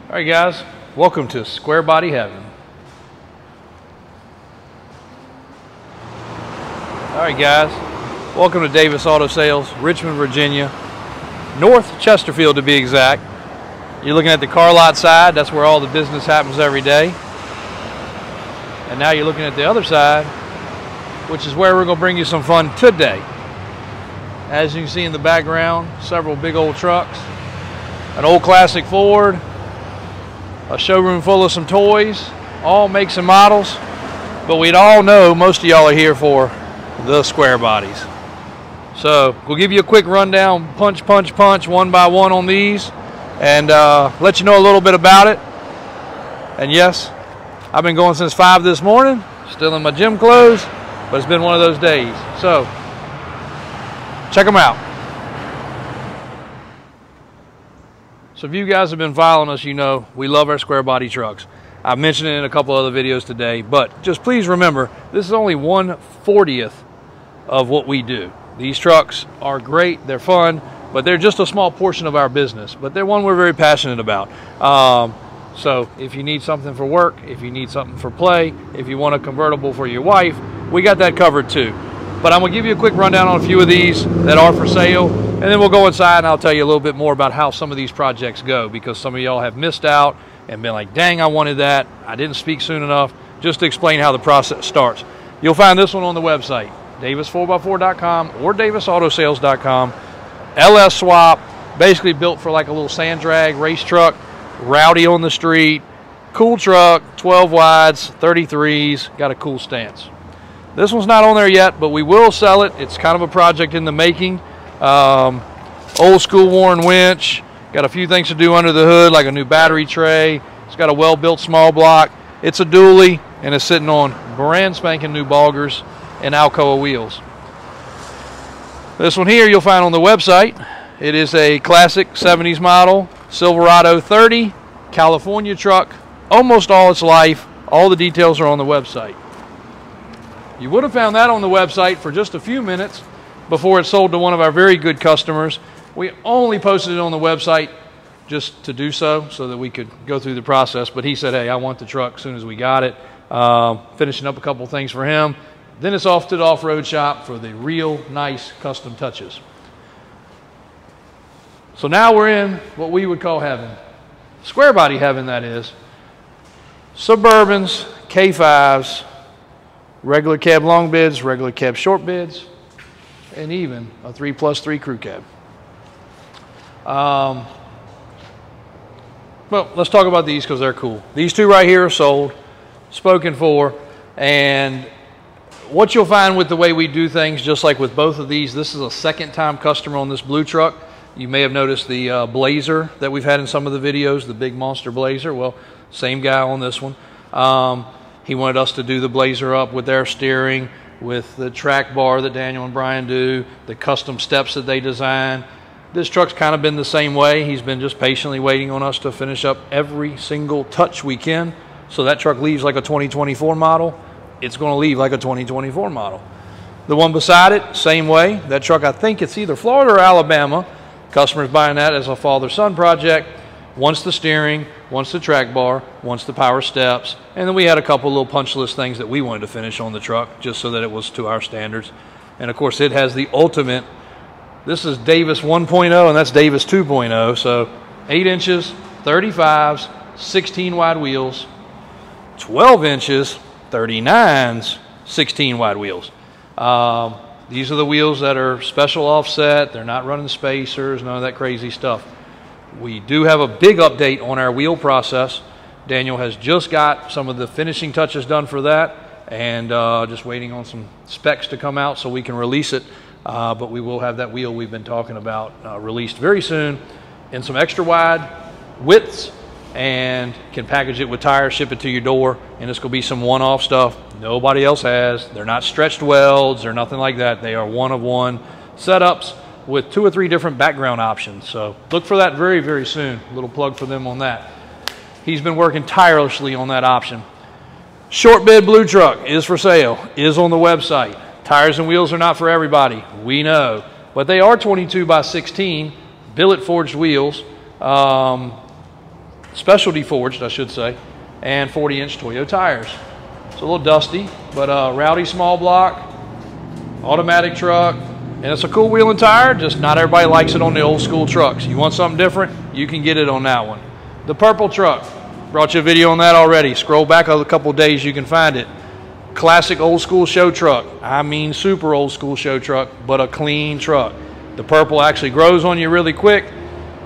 All right, guys, welcome to Squarebody Heaven. All right, guys, welcome to Davis Auto Sales, Richmond, Virginia, North Chesterfield to be exact. You're looking at the car lot side. That's where all the business happens every day. And now you're looking at the other side, which is where we're going to bring you some fun today. As you can see in the background, several big old trucks, an old classic Ford, a showroom full of some toys, all makes and models, but we'd all know most of y'all are here for the square bodies. So we'll give you a quick rundown, punch one by one on these, and let you know a little bit about it. And yes, I've been going since 5 this morning, still in my gym clothes, but it's been one of those days. So check them out. So if you guys have been following us, you know we love our square body trucks. I've mentioned it in a couple other videos today, but just please remember, this is only 1/40th of what we do. These trucks are great, they're fun, but they're just a small portion of our business, but they're one we're very passionate about. So if you need something for work, if you need something for play, if you want a convertible for your wife, we got that covered too. But I'm gonna give you a quick rundown on a few of these that are for sale, and then we'll go inside and I'll tell you a little bit more about how some of these projects go, because some of y'all have missed out and been like, dang, I wanted that, I didn't speak soon enough. Just to explain how the process starts. You'll find this one on the website, davis4x4.com or davisautosales.com. LS swap, basically built for like a little sand drag race truck, rowdy on the street, cool truck, 12 wides, 33s, got a cool stance. This one's not on there yet, but we will sell it. It's kind of a project in the making. Old school worn winch, got a few things to do under the hood, like a new battery tray. It's got a well-built small block. It's a dually, and it's sitting on brand spanking new boggers and Alcoa wheels. This one here you'll find on the website. It is a classic 70s model Silverado 30 California truck, almost all its life. All the details are on the website. You would have found that on the website for just a few minutes before it sold to one of our very good customers. We only posted it on the website just to do so that we could go through the process, but he said, hey, I want the truck as soon as we got it. Finishing up a couple things for him. Then it's off to the off-road shop for the real nice custom touches. So now we're in what we would call heaven. Square body heaven, that is. Suburbans, K5s, regular cab long bids, regular cab short bids, and even a 3+3 crew cab. Well, let's talk about these because they're cool. These two right here are sold, spoken for, and what you'll find with the way we do things, just like with both of these, this is a second-time customer on this blue truck. You may have noticed the Blazer that we've had in some of the videos, the big monster Blazer. Well, same guy on this one. He wanted us to do the Blazer up with their steering, with the track bar that Daniel and Brian do, the custom steps that they design. This truck's kind of been the same way. He's been just patiently waiting on us to finish up every single touch we can. So that truck leaves like a 2024 model. It's going to leave like a 2024 model. The one beside it, same way. That truck, I think it's either Florida or Alabama. Customer's buying that as a father-son project. Wants the steering, wants the track bar, wants the power steps, and then we had a couple little punch list things that we wanted to finish on the truck just so that it was to our standards. And of course it has the ultimate, this is Davis 1.0 and that's Davis 2.0, so 8 inches, 35s, 16 wide wheels, 12 inches, 39s, 16 wide wheels. These are the wheels that are special offset, they're not running spacers, none of that crazy stuff. We do have a big update on our wheel process. Daniel has just got some of the finishing touches done for that, and just waiting on some specs to come out so we can release it. But we will have that wheel we've been talking about released very soon in some extra wide widths, and can package it with tires, ship it to your door, and it's going to be some one-off stuff nobody else has. They're not stretched welds or nothing like that. They are one-of-one setups with 2 or 3 different background options. So look for that very, very soon. A little plug for them on that. He's been working tirelessly on that option. Short bed blue truck is for sale, is on the website. Tires and wheels are not for everybody, we know, but they are 22 by 16 billet forged wheels. specialty forged, I should say, and 40-inch Toyo tires. It's a little dusty, but rowdy small block, automatic truck, and it's a cool wheel and tire, just not everybody likes it on the old school trucks. You want something different, you can get it on that one. The purple truck, brought you a video on that already. Scroll back a couple days, you can find it. Classic old school show truck. I mean super old school show truck, but a clean truck. The purple actually grows on you really quick.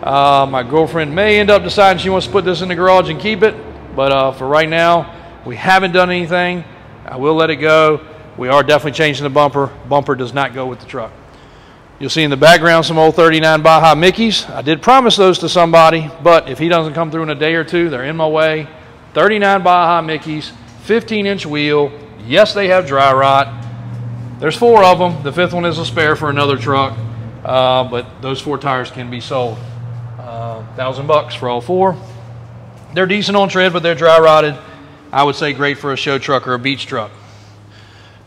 My girlfriend may end up deciding she wants to put this in the garage and keep it, but for right now, we haven't done anything. I will let it go. We are definitely changing the bumper. Bumper does not go with the truck. You'll see in the background some old 39 Baja Mickeys. I did promise those to somebody, but if he doesn't come through in a day or two, they're in my way. 39 Baja Mickeys, 15-inch wheel. Yes, they have dry rot. There's 4 of them. The 5th one is a spare for another truck, but those 4 tires can be sold. $1,000 for all 4. They're decent on tread, but they're dry rotted. I would say great for a show truck or a beach truck.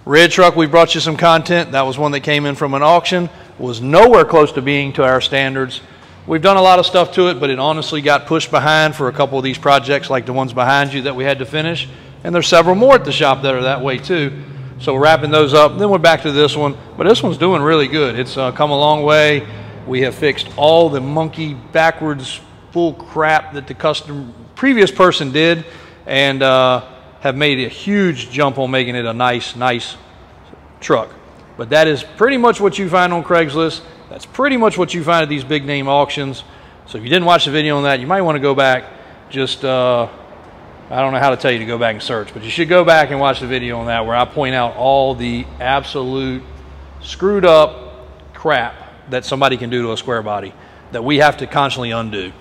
Red truck, we brought you some content. That was one that came in from an auction. Was nowhere close to being to our standards. We've done a lot of stuff to it, but it honestly got pushed behind for a couple of these projects like the ones behind you that we had to finish. And there's several more at the shop that are that way too. So we're wrapping those up. Then we're back to this one, but this one's doing really good. It's come a long way. We have fixed all the monkey backwards bull crap that the previous person did, and have made a huge jump on making it a nice truck. But that is pretty much what you find on Craigslist. That's pretty much what you find at these big name auctions. So if you didn't watch the video on that, you might want to go back. Just I don't know how to tell you to go back and search, but you should go back and watch the video on that where I point out all the absolute screwed up crap that somebody can do to a square body that we have to constantly undo.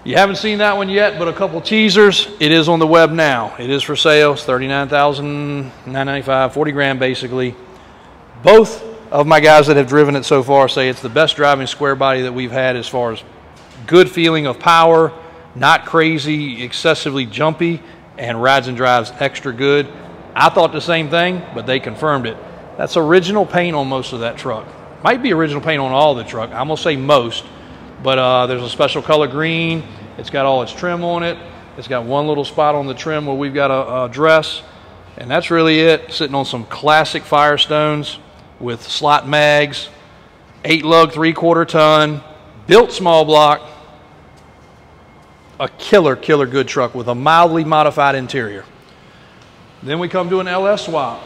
You haven't seen that one yet, but a couple teasers. It is on the web now. It is for sale. It's $39,995, 40 grand basically. Both of my guys that have driven it so far say it's the best driving square body that we've had as far as good feeling of power, not crazy, excessively jumpy, and rides and drives extra good. I thought the same thing, but they confirmed it. That's original paint on most of that truck. Might be original paint on all the truck. I'm gonna say most. But there's a special color green. It's got all its trim on it. It's got one little spot on the trim where we've got a dress. And that's really it. Sitting on some classic Firestones with slot mags, 8-lug 3/4 ton, built small block. A killer good truck with a mildly modified interior. Then we come to an LS swap.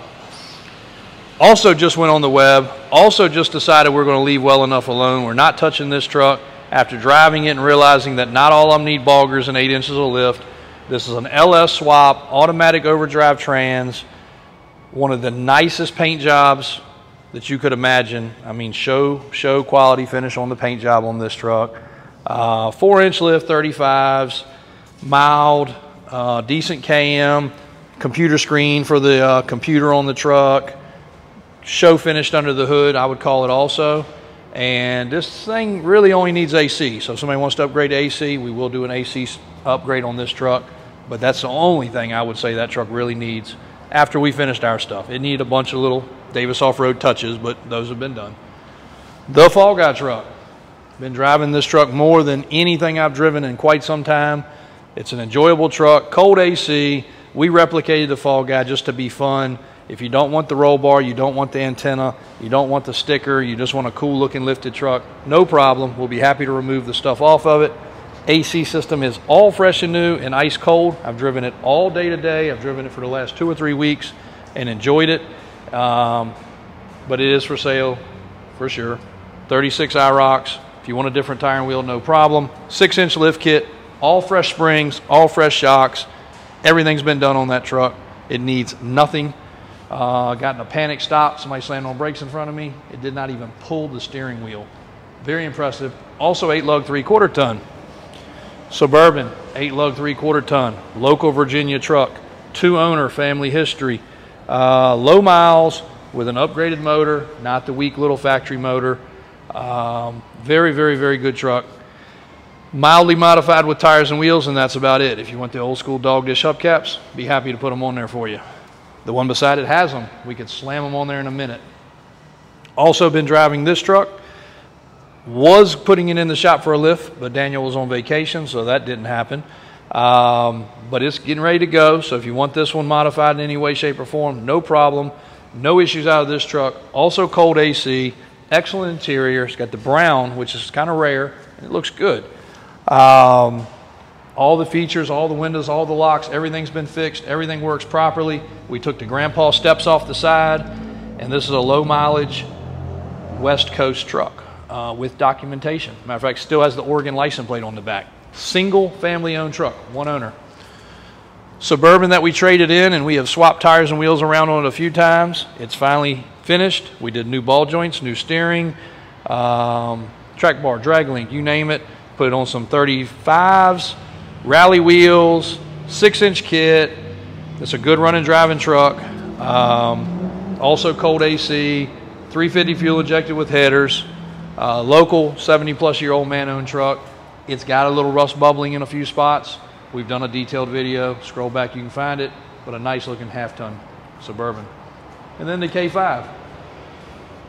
Also just went on the web. Also just decided we're going to leave well enough alone. We're not touching this truck. After driving it and realizing that not all of them need boggers and 8 inches of lift. This is an LS swap, automatic overdrive trans, one of the nicest paint jobs that you could imagine. I mean, show quality finish on the paint job on this truck. 4-inch lift 35s, mild, decent KM, computer screen for the computer on the truck, show finished under the hood, I would call it also. And this thing really only needs AC. So if somebody wants to upgrade to AC, we will do an AC upgrade on this truck. But that's the only thing I would say that truck really needs after we finished our stuff. It needed a bunch of little Davis off-road touches, but those have been done. The Fall Guy truck. Been driving this truck more than anything I've driven in quite some time. It's an enjoyable truck, cold AC. We replicated the Fall Guy just to be fun. If you don't want the roll bar, you don't want the antenna, you don't want the sticker, you just want a cool looking lifted truck, no problem. We'll be happy to remove the stuff off of it. AC system is all fresh and new and ice cold. I've driven it all day today. I've driven it for the last 2 or 3 weeks and enjoyed it. But it is for sale for sure. 36 IROCs. If you want a different tire and wheel, no problem. 6-inch lift kit, all fresh springs, all fresh shocks. Everything's been done on that truck. It needs nothing. Got in a panic stop. Somebody slammed on brakes in front of me. It did not even pull the steering wheel. Very impressive. Also 8-lug 3/4 ton. Suburban, 8-lug 3/4 ton. Local Virginia truck. 2-owner, family history. Low miles with an upgraded motor, not the weak little factory motor. Very good truck. Mildly modified with tires and wheels, and that's about it. If you want the old school dog dish hubcaps, be happy to put them on there for you. The one beside it has them. We could slam them on there in a minute. Also been driving this truck. Was putting it in the shop for a lift, but Daniel was on vacation, so that didn't happen. But it's getting ready to go, so if you want this one modified in any way, shape, or form, no problem. No issues out of this truck. Also cold AC, excellent interior. It's got the brown, which is kind of rare, and it looks good. All the features, all the windows, all the locks, everything's been fixed. Everything works properly. We took the grandpa steps off the side, and this is a low mileage West Coast truck with documentation. Matter of fact, still has the Oregon license plate on the back. Single family owned truck, one owner. Suburban that we traded in, and we have swapped tires and wheels around on it a few times. It's finally finished. We did new ball joints, new steering, track bar, drag link, you name it. Put it on some 35s, rally wheels, 6-inch kit. It's a good running driving truck. Also cold AC, 350 fuel injected with headers. Local 70-plus-year-old man-owned truck. It's got a little rust bubbling in a few spots. We've done a detailed video. Scroll back, you can find it. But a nice looking half-ton Suburban. And then the K5.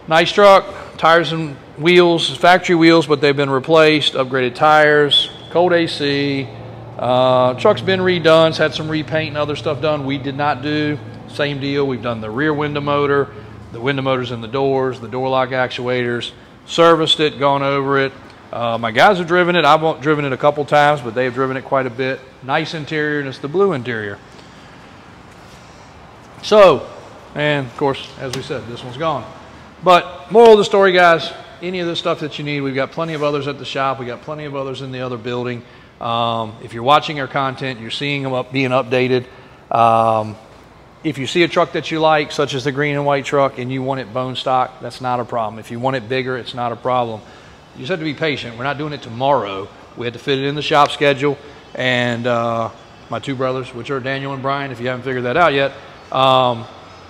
Nice truck, tires and wheels, factory wheels, but they've been replaced, upgraded tires, cold AC. Truck's been redone, it's had some repaint and other stuff done. We did not do. Same deal, we've done the rear window motor, the window motors in the doors, the door lock actuators, serviced it, gone over it. My guys have driven it. I've driven it a couple times, but they've driven it quite a bit. Nice interior, and it's the blue interior. So, and of course, as we said, this one's gone. But moral of the story, guys, any of the stuff that you need, we've got plenty of others at the shop. We got plenty of others in the other building. If you're watching our content, you're seeing them being updated. If you see a truck that you like, such as the green and white truck, and you want it bone stock, that's not a problem. If you want it bigger, it's not a problem. You just have to be patient. We're not doing it tomorrow. We had to fit it in the shop schedule. And my two brothers, which are Daniel and Brian, if you haven't figured that out yet,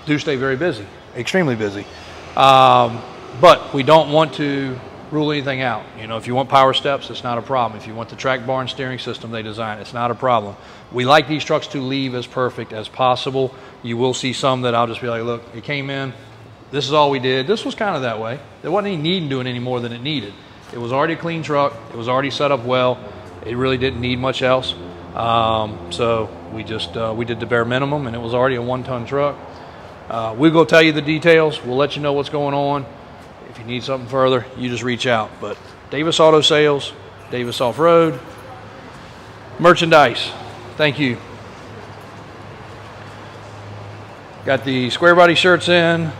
do stay very busy, extremely busy. But we don't want to rule anything out. You know, if you want power steps, it's not a problem. If you want the track bar and steering system they design, it's not a problem. We like these trucks to leave as perfect as possible. You will see some that I'll just be like, look, it came in, this is all we did. This was kind of that way. There wasn't any need in doing any more than it needed. It was already a clean truck. It was already set up well. It really didn't need much else. So we just we did the bare minimum, and it was already a 1-ton truck. We'll go tell you the details. We'll let you know what's going on. If you need something further, you just reach out. But Davis Auto Sales, Davis Off-Road, merchandise. Thank you. Got the Squarebody shirts in,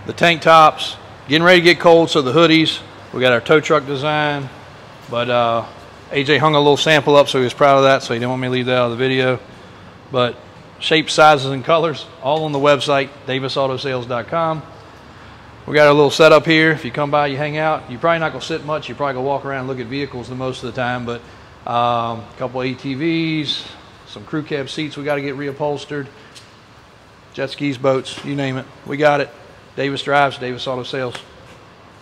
the tank tops, getting ready to get cold, so the hoodies. We got our tow truck design, but AJ hung a little sample up, so he was proud of that, so he didn't want me to leave that out of the video. But shapes, sizes, and colors, all on the website, davisautosales.com. We got our little setup here. If you come by, you hang out. You're probably not going to sit much. You're probably going to walk around and look at vehicles the most of the time, but a couple of ATVs, some crew cab seats we got to get reupholstered, jet skis, boats, you name it. We got it. Davis Drives, Davis Auto Sales.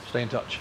Stay in touch.